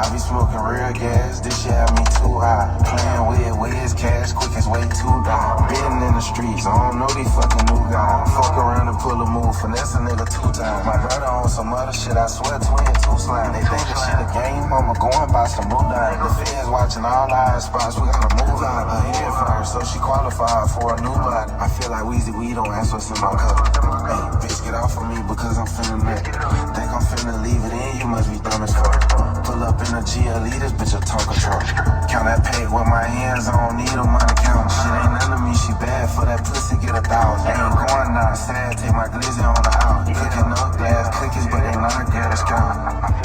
I be smoking real gas, this shit have me too high. Playing with Wizz cash, quickest way to die. Been in the streets, I don't know these fucking new guys. Fuck around and pull a move, finesse a nigga 2 times. My brother on some other shit, I swear twin 2 slime. They think this shit a game, I'ma go and buy some move down. The feds watching all our spots, we gotta move out. Her head first, so she qualified for a new body. I feel like Wizz, we don't ask what's in my cup. Hey, bitch, get off of me because I'm finna nut. Think I'm finna leave it in, you must be dumb as fuck. Pull up in a GLE, this bitch a Tonka truck. Count that pay with my hands, I don't need a money count. Shit ain't none of me, she bad for that pussy, get 1,000. Ain't going outside, take my glizzy on the out. Cooking up glass cookies, but they not gas count.